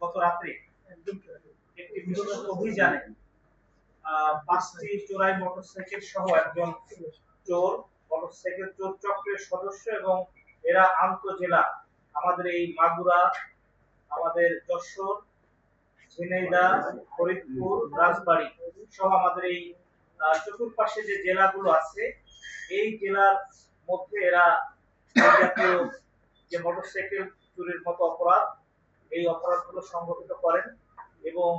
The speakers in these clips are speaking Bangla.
গত রাত্রে একটি বিশেষ অভিযানে 5টি চোরাই মোটরসাইকেল সহ একজন চোর মোটরসাইকেল চোর চক্রের সদস্য এবং এরা আন্তঃজেলা আমাদের এই মাগুরা, আমাদের যশোর, ঝিনাইদহ, ফরিদপুর, রাজবাড়ী সহ আমাদের এই চতুর্পাশে যে জেলাগুলো আছে এই জেলার মধ্যে এরা জাতীয় যে মোটরসাইকেল চুরির মতো অপরাধ এই অপরাধগুলো সংগঠিত করেন এবং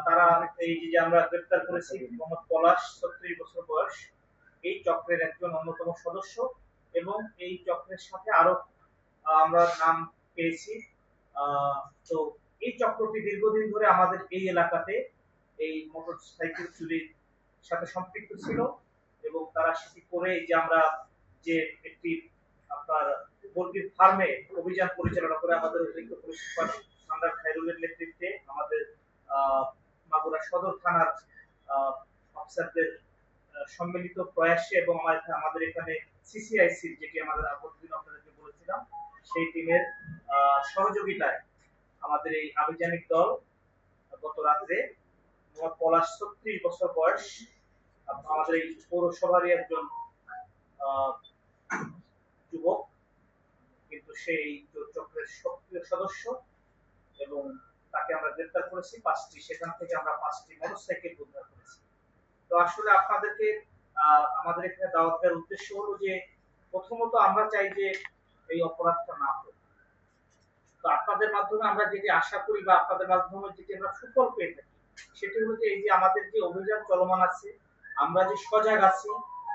তারা এই যে আমরা গ্রেপ্তার করেছি মোহাম্মদ পলাশ 36 বছর বয়স এই চক্রের একজন অন্যতম সদস্য এবং এই চক্রের সাথে আরো আমরা নাম পেয়েছি। তো এই চক্রটি দীর্ঘদিন ধরে আমাদের এই এলাকাতে এই মোটরসাইকেল চুরির সাথে সম্পৃক্ত ছিল এবং তারা সেটি করে যে আমরা যে একটি আপনার মুরগির ফার্মে অভিযান পরিচালনা করে আমাদের অতিরিক্ত পুলিশ সুপার সম্রাট খায়রুলের নেতৃত্বে আমাদের মাগুরা সদর থানার অফিসারদের সম্মিলিত প্রয়াসে এবং আমাদের এখানে সিসিআইসি যেটি আমাদের প্রতিদিন আপনাদেরকে বলেছিলাম সেই টিমের সহযোগিতায় আমাদের এই আভিযানিক দল গত রাত্রে মোহাম্মদ পলাশ 36 বছর বয়স আমাদের এই পৌরসভারই একজন যুবক কিন্তু সেই চক্রের সক্রিয় সদস্য এবং তাকে আমরা গ্রেপ্তার করেছি 5টি, সেখান থেকে আমরা 5টি মোটরসাইকেল উদ্ধার করেছি। তো আসলে আপনাদেরকে আমাদের এখানে দাওয়াত দেওয়ার উদ্দেশ্য হলো যে প্রথমত আমরা চাই যে এই অপরাধটা না হোক। তো আপনাদের মাধ্যমে আমরা যেটি আশা করি বা আপনাদের মাধ্যমে যেটি আমরা সুফল পেয়ে থাকি সেটি হলো যে এই যে আমাদের যে অভিযান চলমান আছে আমরা যে সজাগ আছি